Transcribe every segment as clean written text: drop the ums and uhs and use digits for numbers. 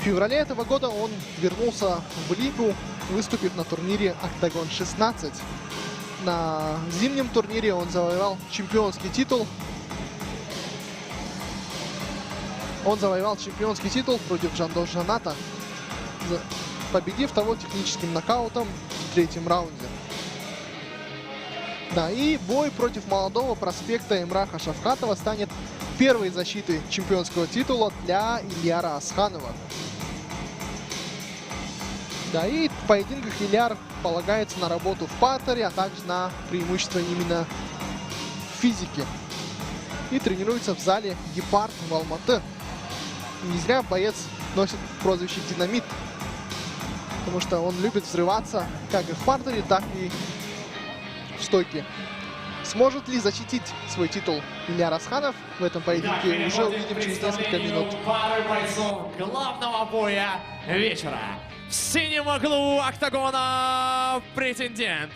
феврале этого года он вернулся в лигу, выступив на турнире «Октагон 16». На зимнем турнире он завоевал чемпионский титул. Он завоевал чемпионский титул против Жандос Жаната, победив того техническим нокаутом в третьем раунде. Да, и бой против молодого проспекта Эмраха Шавкатова станет первой защитой чемпионского титула для Ильяра Асханова. Да, и в поединках Ильяр полагается на работу в партере, а также на преимущество именно в физике. И тренируется в зале «Гепард» в Алматы. Не зря боец носит прозвище «Динамит», потому что он любит взрываться как и в партере, так и в стойке. Сможет ли защитить свой титул Ильяр Асханов в этом поединке, уже увидим через несколько минут. Пары бойцов главного боя вечера. В синем углу октагона претендент.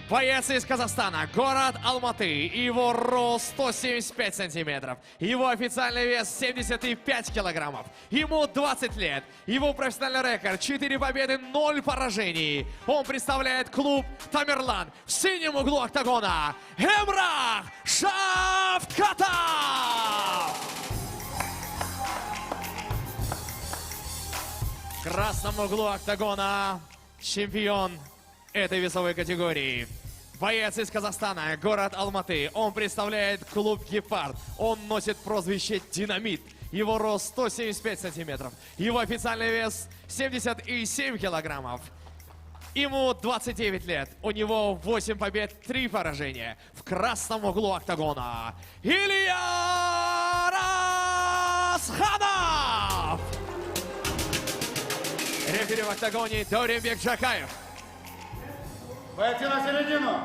Боец из Казахстана, город Алматы. Его рост 175 сантиметров. Его официальный вес 75 килограммов. Ему 20 лет. Его профессиональный рекорд 4 победы, 0 поражений. Он представляет клуб Тамерлан. В синем углу октагона Эмрах Шавкатов. В красном углу октагона чемпион этой весовой категории. Боец из Казахстана, город Алматы. Он представляет клуб «Гепард». Он носит прозвище «Динамит». Его рост 175 сантиметров. Его официальный вес 77 килограммов. Ему 29 лет. У него 8 побед, 3 поражения. В красном углу октагона Ильяр Асханов. Рефери в октагоне Доримбек Джакаев. Пойти на середину.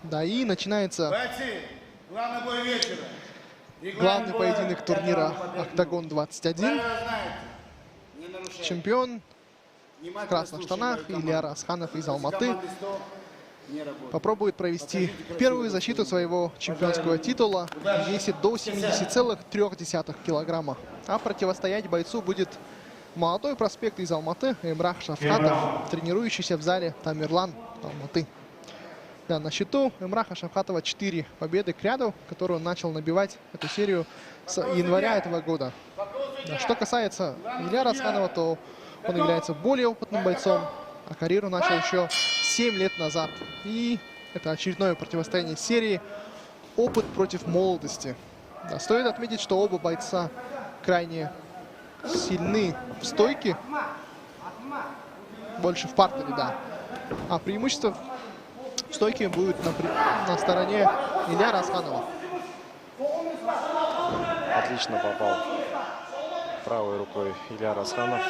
Да, и начинается Бойцы, главный бой вечера. главный поединок турнира «Октагон 21». Чемпион в красных штанах Ильяр Асханов из Алматы попробует провести первую защиту своего чемпионского титула. Весит до 70,3 килограмма. А противостоять бойцу будет молодой проспект из Алматы Эмрах Шавкатов, тренирующийся в зале Тамерлан Алматы. Да, на счету Эмраха Шавкатова 4 победы к ряду, которую он начал набивать эту серию с января этого года. Да, что касается Ильяра Асханова, то он является более опытным бойцом, а карьеру начал еще 7 лет назад. И это очередное противостояние серии «Опыт против молодости». Да, стоит отметить, что оба бойца крайне сильны в стойке, больше в партере, да. А преимущество в стойке будет на стороне Ильяра Асханова. Отлично попал правой рукой Ильяр Асханов.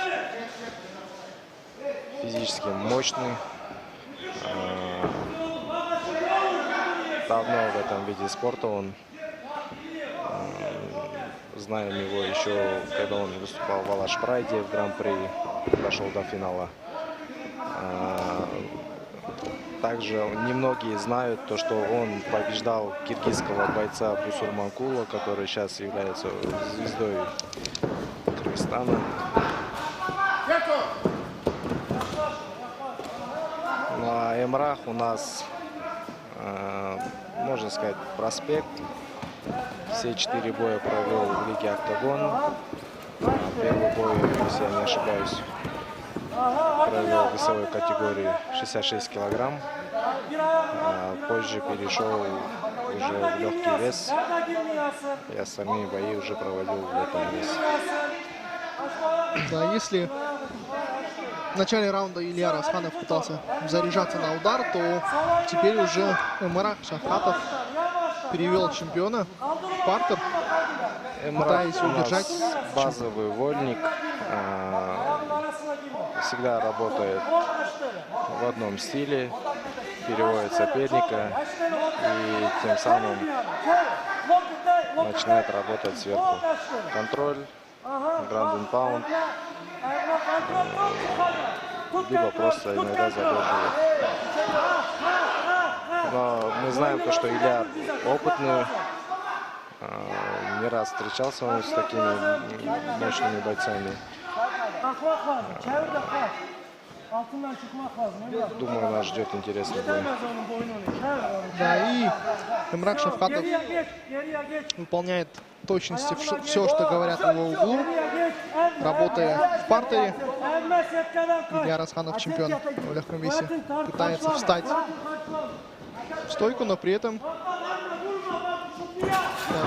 Физически мощный. Давно в этом виде спорта он. Знаем его еще, когда он выступал в Алаш-Прайде в Гран-при, дошел до финала. Также немногие знают то, что он побеждал киргизского бойца Бусурманкула, который сейчас является звездой Кыргызстана. Ну, а Эмрах у нас, можно сказать, проспект. Все 4 боя провел в лиге «Октагон». Первый бой, если я не ошибаюсь, провел в весовой категории 66 килограмм. Позже перешел уже в легкий вес. И остальные бои уже проводил в этом весе. Да, если в начале раунда Ильяр Асханов пытался заряжаться на удар, то теперь уже Эмрах Шавкатов перевел чемпиона в партер, пытаясь удержать. Базовый вольник, всегда работает в одном стиле, переводит соперника и тем самым начинает работать сверху. Контроль, граунд паунд, либо просто иногда задерживает. Но мы знаем то, что Ильяр опытный Не раз встречался он с такими мощными бойцами. Kalkmak lazım. Çevir de kalk. Altından çıkmak lazım. Evlat. Думаю, нас ждет интересный бой. Getiremez onun boynunu. Çevir onu. Да, и Эмрах Шавкатов Geriye geç. Geriye geç. выполняет в точности все, что говорят в его углу, Geriye geç. Emre. работая в партере. Emre setkeden kaç. Илья Расханов, чемпион в легком весе, Murat'ın tar- пытается kaçma. встать Kaçma. в стойку, но при этом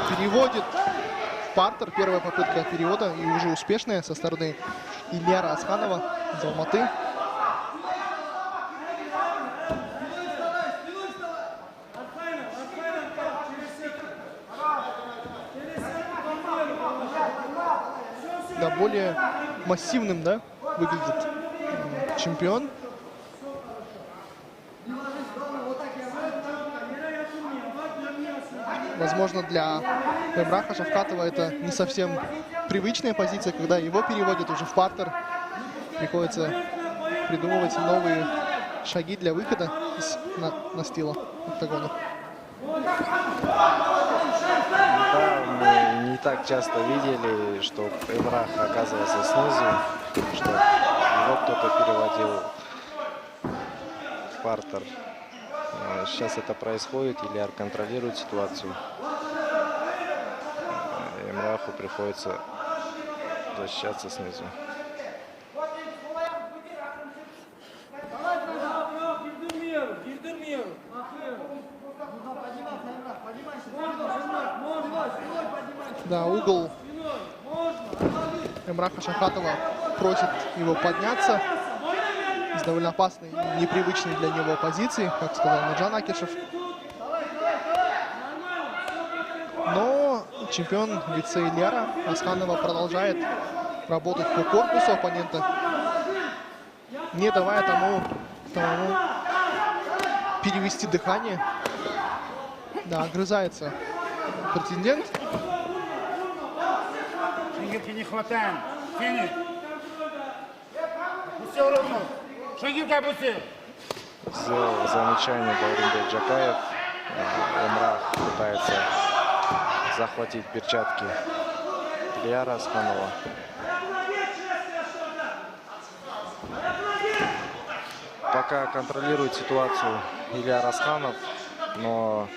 переводит в партер. Первая попытка перевода и уже успешная со стороны Ильяра Асханова из Алматы. Да, более массивным, да, выглядит чемпион. Возможно, для Эмраха Шавкатова это не совсем привычная позиция, когда его переводят уже в партер. Приходится придумывать новые шаги для выхода из настила октагона. Да, мы не так часто видели, что Эмрах оказывался снизу, что его кто-то переводил в партер. Сейчас это происходит, Ильяр контролирует ситуацию. Эмраху приходится защищаться снизу. Girdirmiyorum. Girdirmiyorum. Bakıyorum. Да, угол Эмраха Шавкатова просит его подняться из довольно опасной, непривычной для него позиции, как сказал Нуржан Акишев. Но чемпион лице Ильяра Асханова продолжает работать по корпусу оппонента, не давая тому перевести дыхание. Да, огрызается претендент. Шагирки не хватаем. Фини. Пусти ровно. Шагирки опусти. Сделал замечание Дауренбек Джакаев. Эмрах пытается захватить перчатки Ильяра Асханова. Пока контролирует ситуацию Ильяр Асханов, но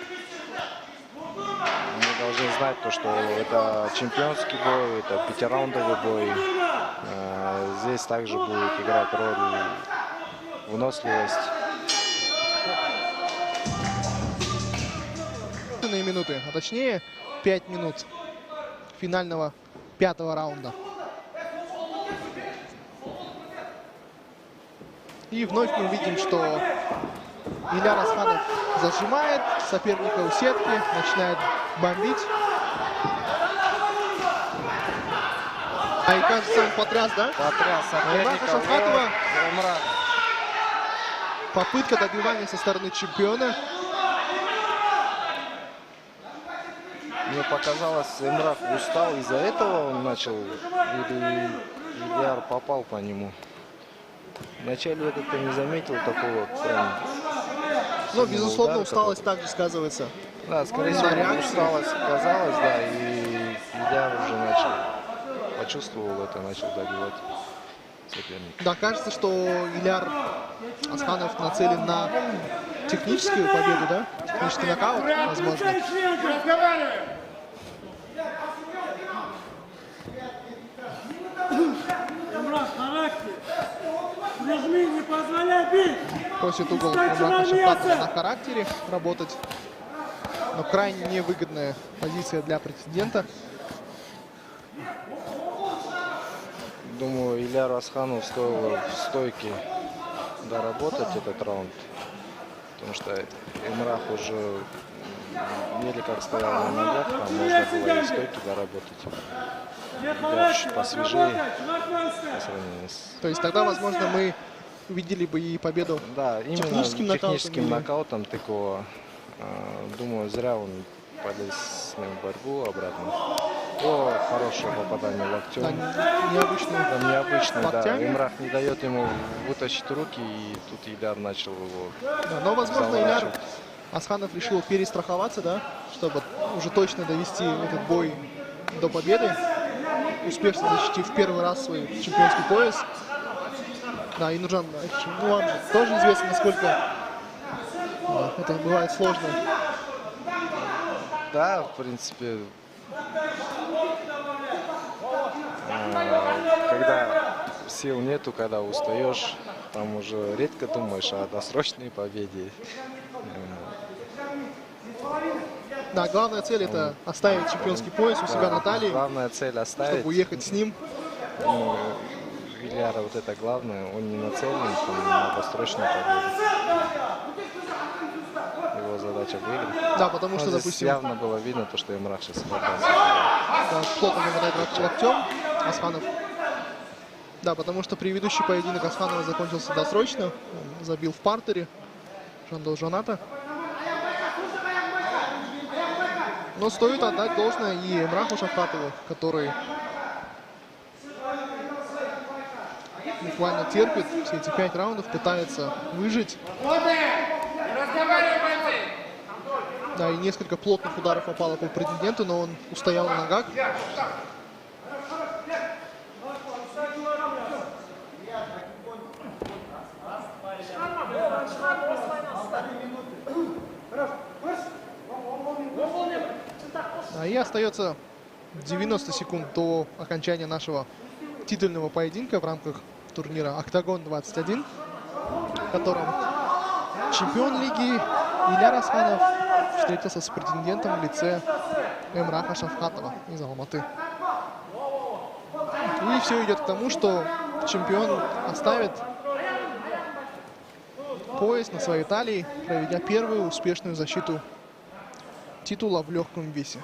мы должны знать то, что это чемпионский бой, это пятираундовый бой. Здесь также будет играть роль выносливость. Минуты, а точнее 5 минут финального 5-го раунда. И вновь мы видим, что Ильяр Асханов зажимает соперника у сетки, начинает бомбить. И кажется, он потряс, да? Потряс Эмраха соперника. Шавкатова. Эмрах. Попытка добивания со стороны чемпиона. Мне показалось, Эмрах устал, из-за этого он начал, или Ильяр попал по нему. Вначале я как-то не заметил такого прям. Но, безусловно, удара усталость также сказывается. Да, скорее на всего, реакции. усталость казалось, да, и Ильяр уже начал, почувствовал это, начал добивать соперника. Да, кажется, что Ильяр Асханов нацелен на техническую победу, да? Технический нокаут, возможно. Разговариваем. Emrah характер. Нажми, не позволяй бить. Просит угол Эмраха Шавкатова на характере работать. Но крайне невыгодная позиция для претендента. Думаю, Ильяру Асханову стоило в стойке доработать этот раунд, потому что Эмрах уже еле как стоял на ногах, там можно было и в стойке доработать. Ильяр чуть посвежее по сравнению с... То есть тогда, возможно, мы увидели бы и победу. Да, именно Техническим техническим нокаутом нокаутом Тыкова. Думаю, зря он полез с ним в борьбу обратно. О, хорошее попадание локтем. Да, необычную. Там необычно, да. локтями. Эмрах не дает ему вытащить руки, и тут Ильяр начал его Да, но, возможно, Ильяр заворачивать. Асханов решил перестраховаться, да, чтобы уже точно довести этот бой до победы, успешно защитив первый раз свой чемпионский пояс. Да, и Нуржан, ну вам же тоже известно, насколько это бывает сложно. Да, в принципе, когда сил нету, когда устаешь, там уже редко думаешь о досрочной победе. Да, главная цель это оставить чемпионский пояс у себя на талии, Главная цель оставить. чтобы уехать с ним. Ну, Ильяра, вот это главное, он не нацелен на досрочную победу. Его задача выиграть. Да, потому Но что, здесь допустим, явно было видно, то, что Эмрах сейчас хватался. да, плотно не хватает локтем Асханов. Да, потому что предыдущий поединок Асханова закончился досрочно. Он забил в партере Жандос Жоната. Но стоит отдать должное и Эмраху Шавкатову, который буквально терпит все эти 5 раундов, пытается выжить. Да, и несколько плотных ударов попало по претенденту, но он устоял на ногах. И остается 90 секунд до окончания нашего титульного поединка в рамках турнира «Октагон 21», в котором чемпион лиги Ильяр Асханов встретился с претендентом в лице Эмраха Шавкатова из Алматы. И все идет к тому, что чемпион оставит пояс на своей талии, проведя первую успешную защиту титула в легком весе.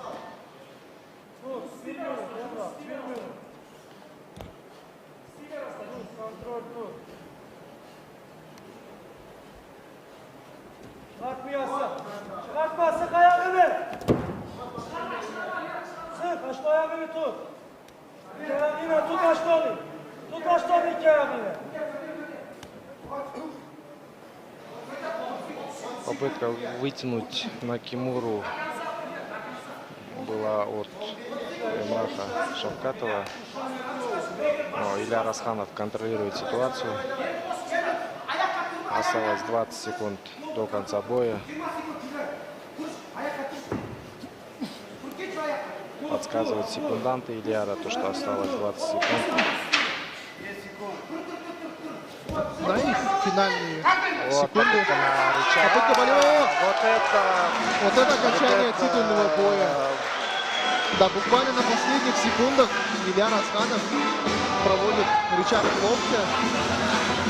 Çıkartma, sık ayağını. Sık, açma ayağını tut. İki ayağını tut, açma onu. Tut, açma onu iki ayağını. Попытка вытянуть Накимуру была от Эмраха Шавкатова. Но Ильяр Асханов контролирует ситуацию. Осталось 20 секунд до конца боя. Подсказывают секунданты Ильяра, то, что осталось 20 секунд. Да, и финальные Вот секунды. попытка на рычаг. Попытка болевых. Вот это окончание титульного боя. Да, буквально на последних секундах Ильяр Асханов проводит рычаг локтя.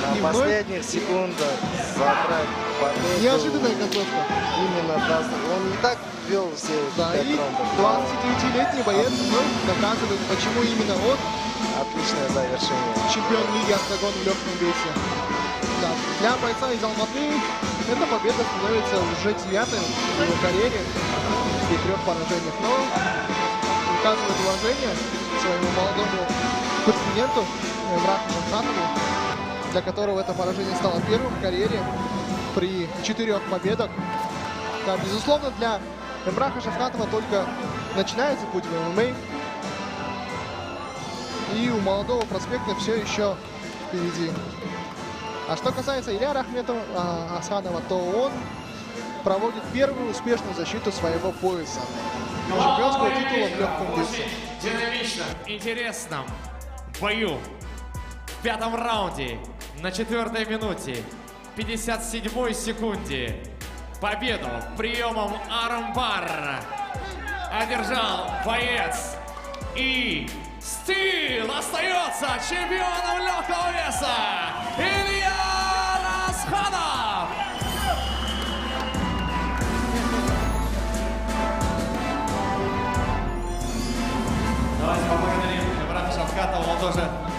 На И вновь последних секундах забрать победу. неожиданная концовка. Именно, да, он не так вел все Да, 5 и раундов. 29-летний боец вновь доказывает, почему именно он Отличное завершение. чемпион лиги «Октагон» в легком весе. Да, для бойца из Алматы эта победа становится уже 9-й в его карьере при 3 поражениях. Но указывает уважение своему молодому претенденту Эмраху Шавкатову, для которого это поражение стало первым в карьере при 4 победах. Да, безусловно, для Эмраха Шавкатова только начинается путь в ММА. И у молодого проспекта все еще впереди. А что касается Ильяра Асханова, то он проводит первую успешную защиту своего пояса. Чемпионского титула в легком весе. В динамичном, интересном бою в 5-м раунде на 4-й минуте 57-й секунде победу приемом армбар одержал боец, и Стил остается чемпионом легкого веса